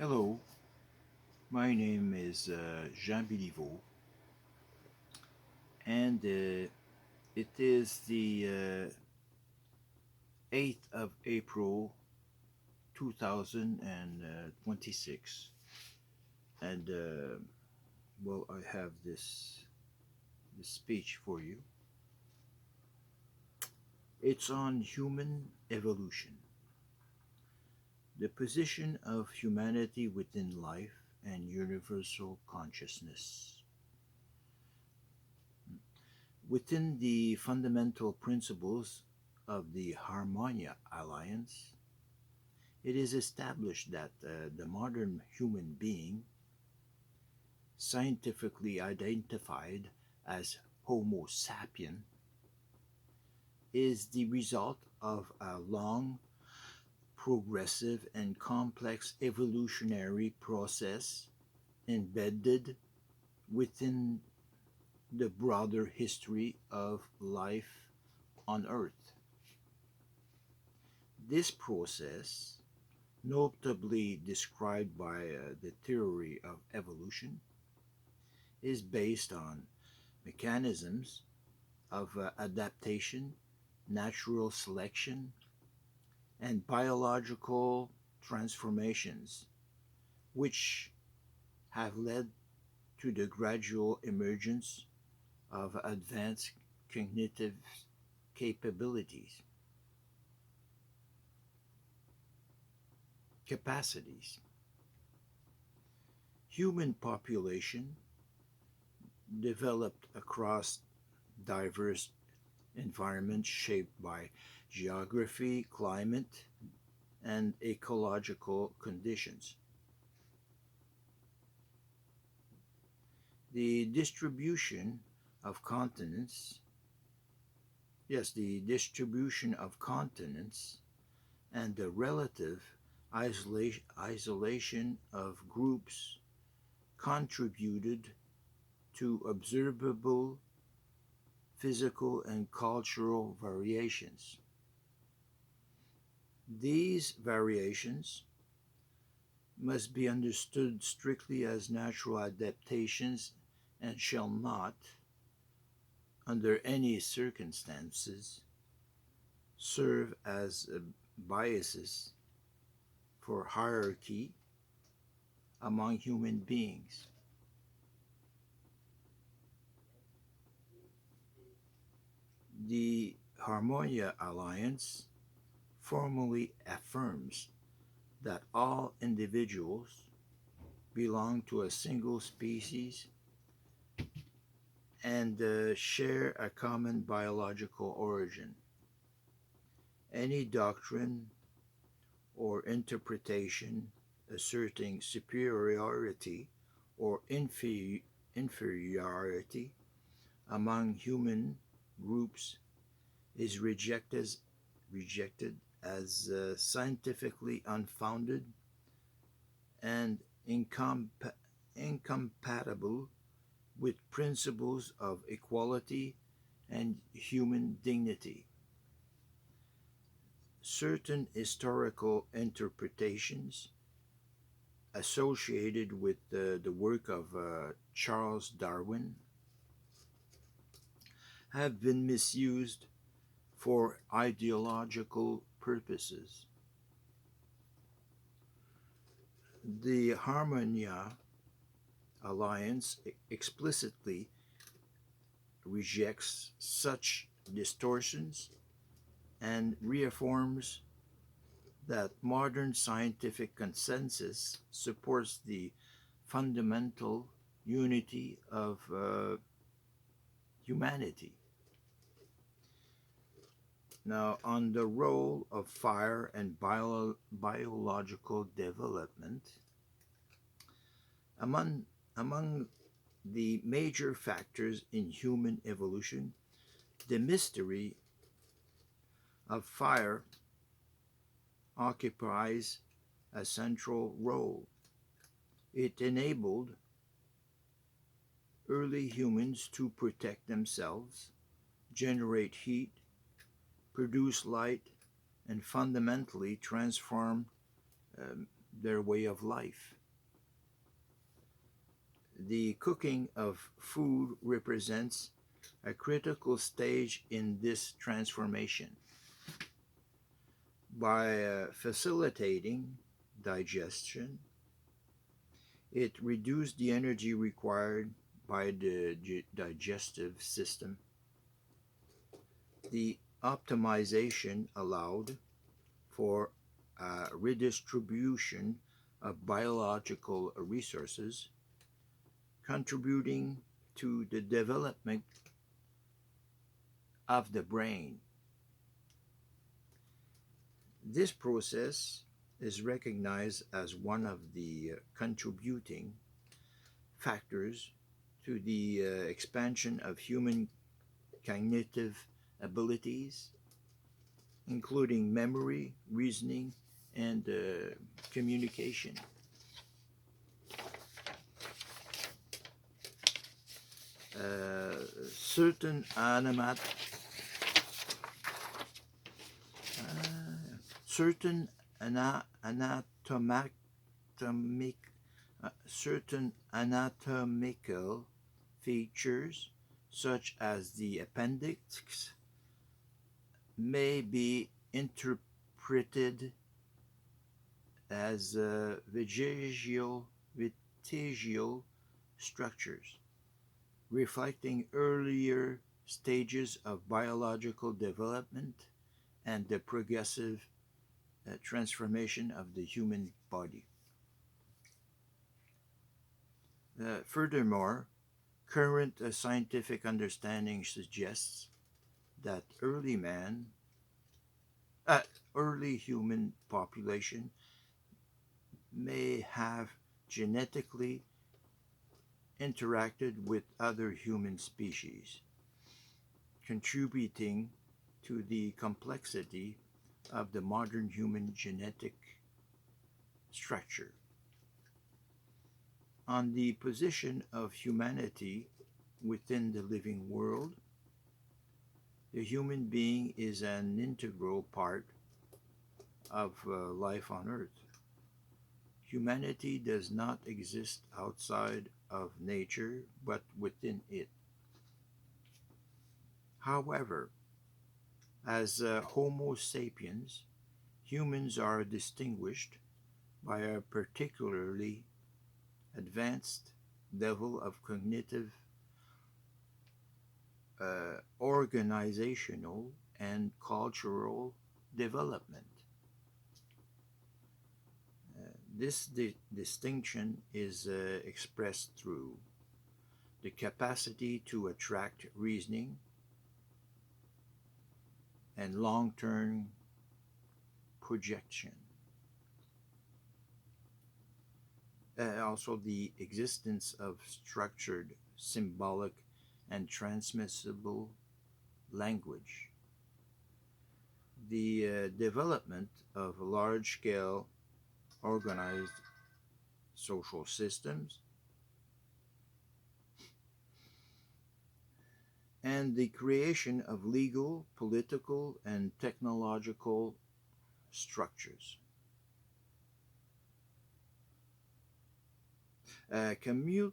Hello, my name is Jean Béliveau, and it is the 8th of April 2026. And well, I have this speech for you. It's on human evolution, the position of humanity within life and universal consciousness. Within the fundamental principles of the Harmonia Alliance, it is established that the modern human being, scientifically identified as Homo sapien, is the result of a long, progressive, and complex evolutionary process embedded within the broader history of life on Earth. This process, notably described by the theory of evolution, is based on mechanisms of adaptation, natural selection, and biological transformations, which have led to the gradual emergence of advanced cognitive capabilities, capacities. Human population developed across diverse environments shaped by geography, climate, and ecological conditions. The distribution of continents, the distribution of continents and the relative isolation of groups contributed to observable physical and cultural variations. These variations must be understood strictly as natural adaptations and shall not, under any circumstances, serve as biases for hierarchy among human beings. The Harmonia Alliance formally affirms that all individuals belong to a single species and share a common biological origin. Any doctrine or interpretation asserting superiority or inferiority among human groups is rejected as scientifically unfounded and incompatible with principles of equality and human dignity. Certain historical interpretations associated with the work of Charles Darwin have been misused for ideological purposes. The Harmonia Alliance explicitly rejects such distortions and reaffirms that modern scientific consensus supports the fundamental unity of humanity. Now, on the role of fire and biological development, among, among the major factors in human evolution, the mystery of fire occupies a central role. It enabled early humans to protect themselves, generate heat, produce light, and fundamentally transform um, their way of life. The cooking of food represents a critical stage in this transformation. By facilitating digestion, it reduced the energy required by the digestive system. The optimization allowed for a redistribution of biological resources, contributing to the development of the brain. This process is recognized as one of the contributing factors to the expansion of human cognitive abilities, including memory, reasoning, and communication. Uh, certain animat certain anatomic certain anatomical features such as the appendix may be interpreted as vestigial structures reflecting earlier stages of biological development and the progressive transformation of the human body. Furthermore, current scientific understanding suggests that uh, early human population may have genetically interacted with other human species, contributing to the complexity of the modern human genetic structure. On the position of humanity within the living world, the human being is an integral part of life on Earth. Humanity does not exist outside of nature but within it. However, as Homo sapiens, humans are distinguished by a particularly advanced level of cognitive, organizational, and cultural development. This distinction is expressed through the capacity to attract reasoning and long term projection. Also, the existence of structured, symbolic, and transmissible language. The development of large scale organized social systems and the creation of legal, political, and technological structures. A, a, com-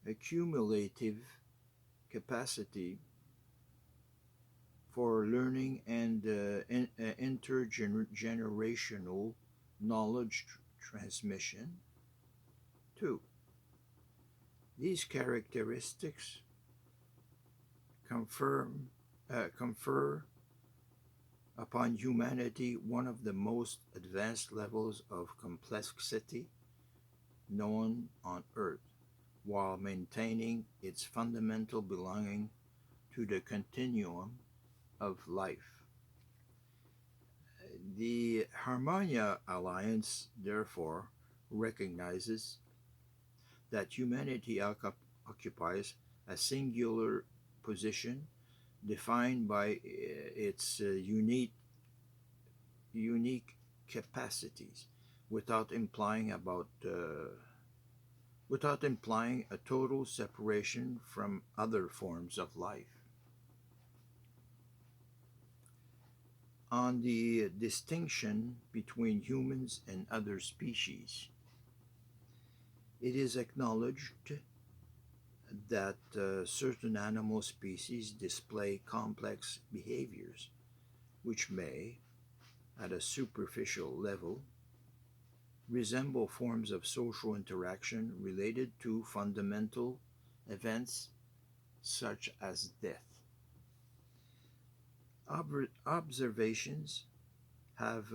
a cumulative capacity for learning and intergenerational knowledge transmission. Two, these characteristics confer upon humanity one of the most advanced levels of complexity known on Earth, while maintaining its fundamental belonging to the continuum of life. The Harmonia Alliance, therefore, recognizes that humanity occupies a singular position defined by its unique capacities without implying without implying a total separation from other forms of life. on the distinction between humans and other species. It is acknowledged that certain animal species display complex behaviors which may, at a superficial level, resemble forms of social interaction related to fundamental events such as death. Observations have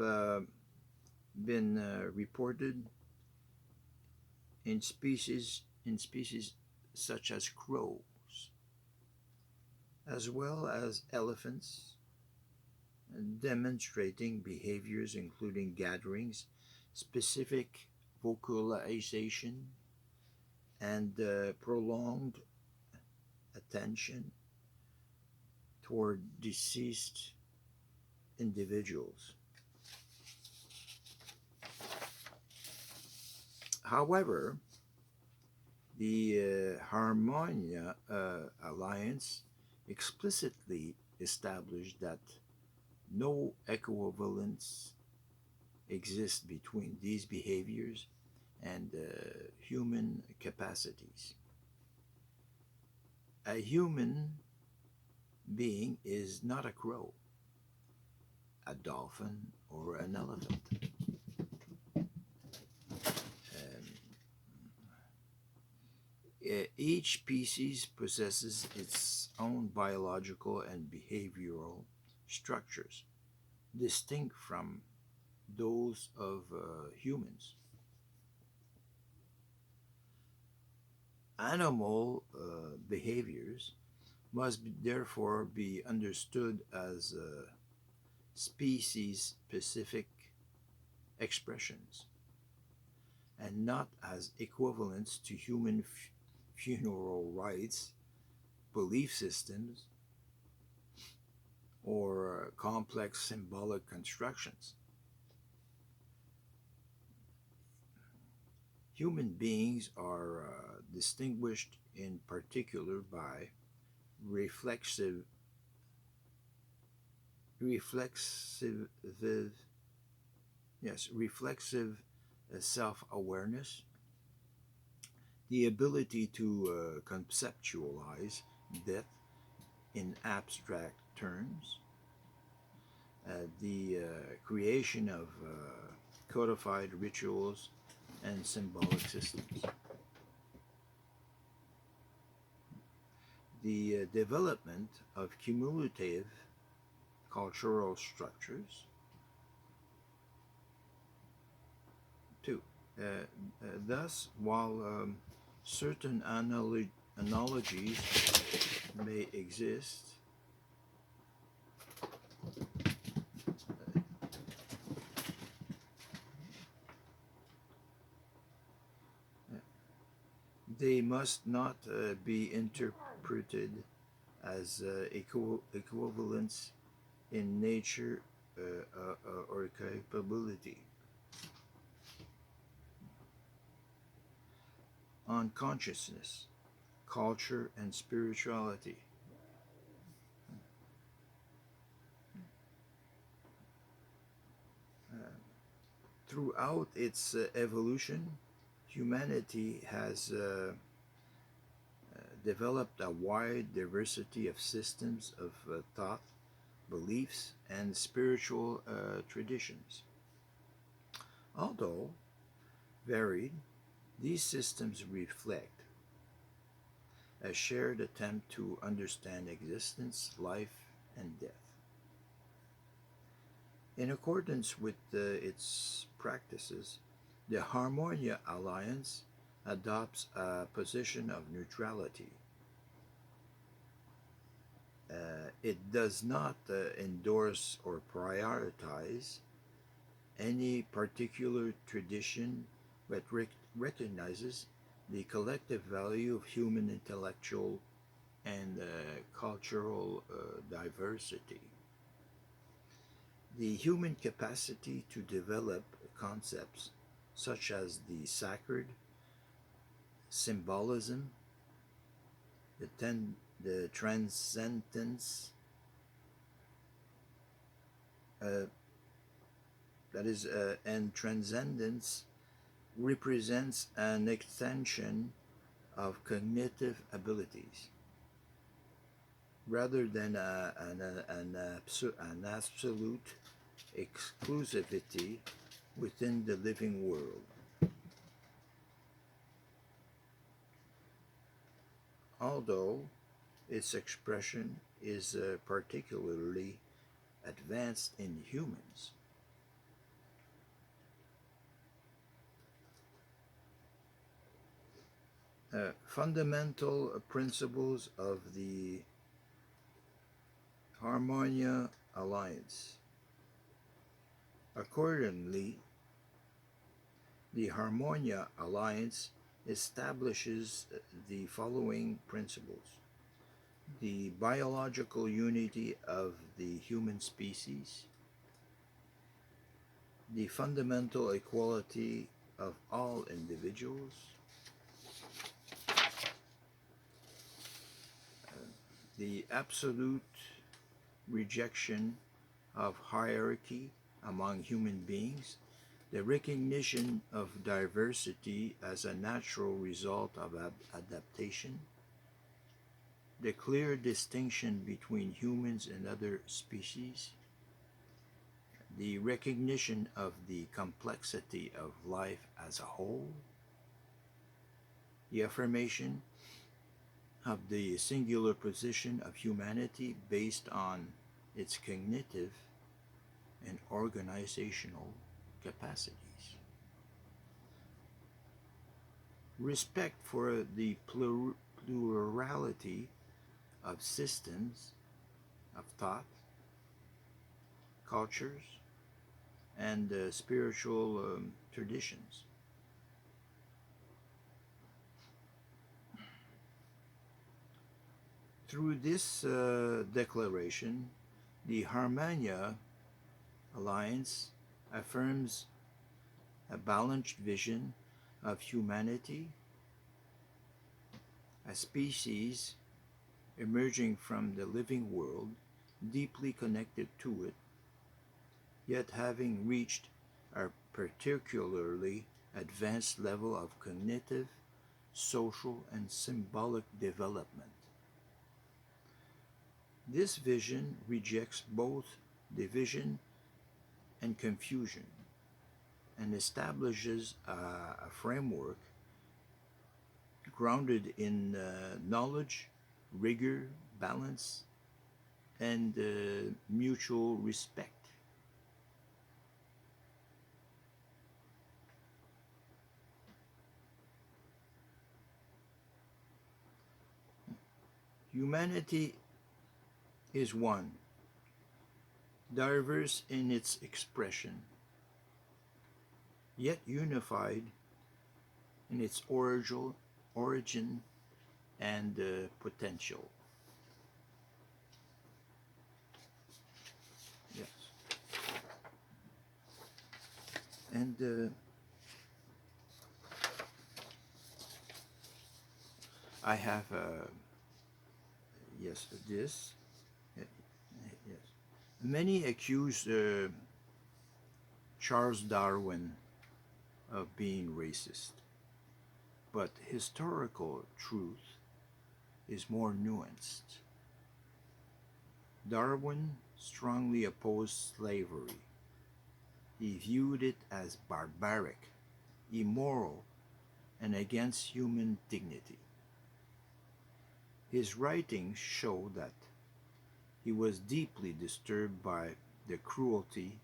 been reported in species such as crows, as well as elephants, demonstrating behaviors including gatherings, specific vocalization, and prolonged attention toward deceased individuals. However, the Harmonia Alliance explicitly established that no equivalence exists between these behaviors and human capacities. A human being is not a crow, a dolphin, or an elephant. Um, each species possesses its own biological and behavioral structures, distinct from those of humans. Animal behaviors must therefore be understood as species specific expressions and not as equivalents to human funeral rites, belief systems, or complex symbolic constructions. Human beings are distinguished in particular by reflexive, reflexive, reflexive self-awareness, the ability to conceptualize death in abstract terms, the creation of codified rituals and symbolic systems, the development of cumulative cultural structures, too. Thus, while certain analogies may exist, they must not be interpreted as equivalents in nature or capability. On consciousness, culture, and spirituality. Uh, Throughout its evolution, humanity has developed a wide diversity of systems of thought, beliefs, and spiritual traditions. Although varied, these systems reflect a shared attempt to understand existence, life, and death. In accordance with its practices, the Harmonia Alliance adopts a position of neutrality. It does not endorse or prioritize any particular tradition, but recognizes the collective value of human intellectual and cultural diversity. The human capacity to develop concepts such as the sacred, symbolism, the transcendence, uh, and transcendence represents an extension of cognitive abilities rather than an absolute exclusivity within the living world. Although its expression is particularly advanced in humans. Fundamental principles of the Harmonia Alliance. Accordingly, the Harmonia Alliance establishes the following principles: the biological unity of the human species, the fundamental equality of all individuals, the absolute rejection of hierarchy among human beings, the recognition of diversity as a natural result of adaptation, the clear distinction between humans and other species, the recognition of the complexity of life as a whole, the affirmation of the singular position of humanity based on its cognitive and organizational capacities. Respect for the plurality of systems of thought, cultures, and spiritual traditions. Through this declaration, the Harmonia Alliance affirms a balanced vision of humanity, a species emerging from the living world, deeply connected to it, yet having reached a particularly advanced level of cognitive, social, and symbolic development. This vision rejects both division and confusion and establishes a framework grounded in knowledge, rigor, balance, and mutual respect. Humanity is one, diverse in its expression, yet unified in its origin and potential. Yes. And I have, yes, this. Yes. Many accuse Charles Darwin of being racist, but historical truth is more nuanced. Darwin strongly opposed slavery. He viewed it as barbaric, immoral, and against human dignity. His writings show that he was deeply disturbed by the cruelty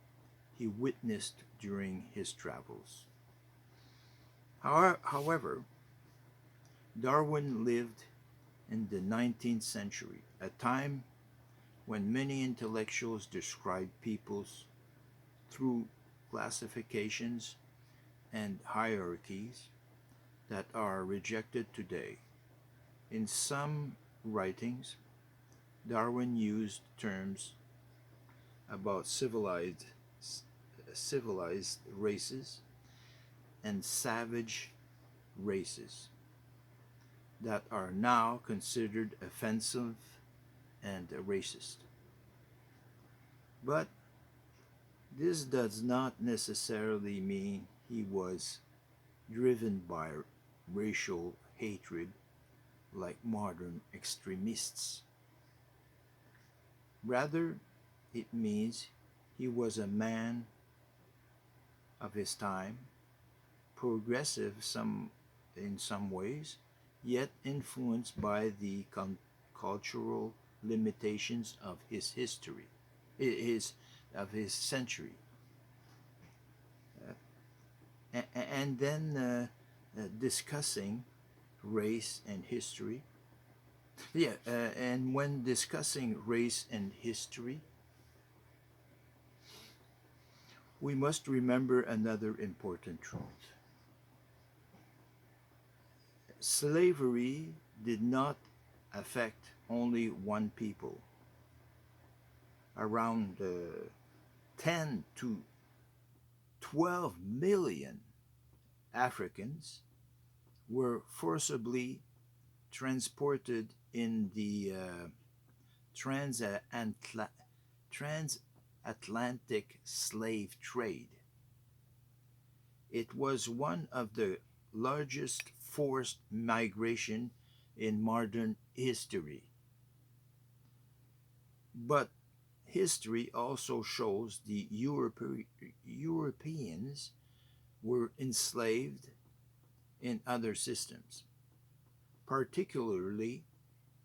he witnessed during his travels. However, Darwin lived in the 19th century, a time when many intellectuals described peoples through classifications and hierarchies that are rejected today. In some writings, Darwin used terms about civilized races and savage races that are now considered offensive and racist. But This does not necessarily mean he was driven by racial hatred like modern extremists. Rather, it means he was a man of his time, progressive in some ways, yet influenced by the cultural limitations of his history, his of his century. And then discussing race and history. Yeah, and when discussing race and history, we must remember another important truth. Slavery did not affect only one people. Around 10 to 12 million Africans were forcibly transported in the transatlantic slave trade. It was one of the largest forced migration in modern history. But history also shows the Europeans were enslaved in other systems, particularly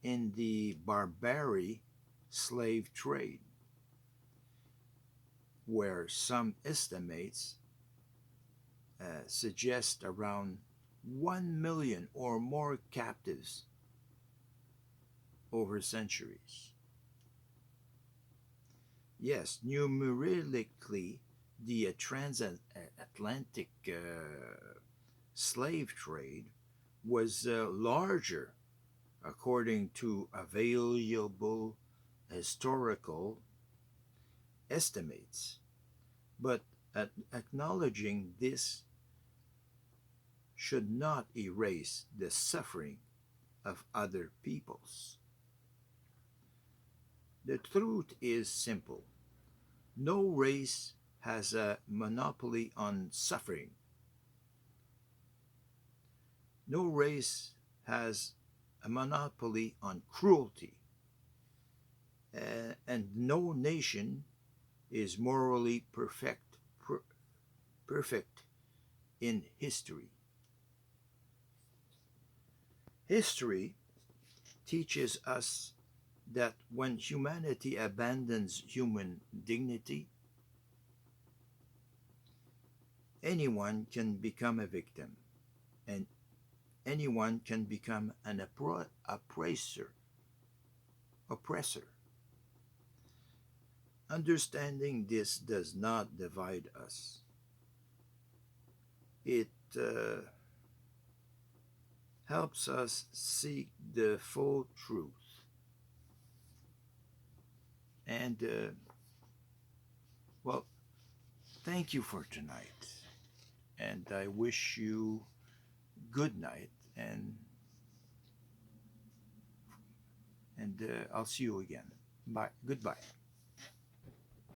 in the Barbary slave trade, where some estimates suggest around 1 million or more captives over centuries. Yes, numerically, the transatlantic slave trade was larger according to available historical estimates. But acknowledging this should not erase the suffering of other peoples. The truth is simple: no race has a monopoly on suffering. No race has a monopoly on cruelty. And no nation is morally perfect in history. History teaches us that when humanity abandons human dignity, anyone can become a victim, and anyone can become an oppressor. Understanding this does not divide us. It helps us seek the full truth. And, well, thank you for tonight. And I wish you good night. And I'll see you again. Bye. Goodbye.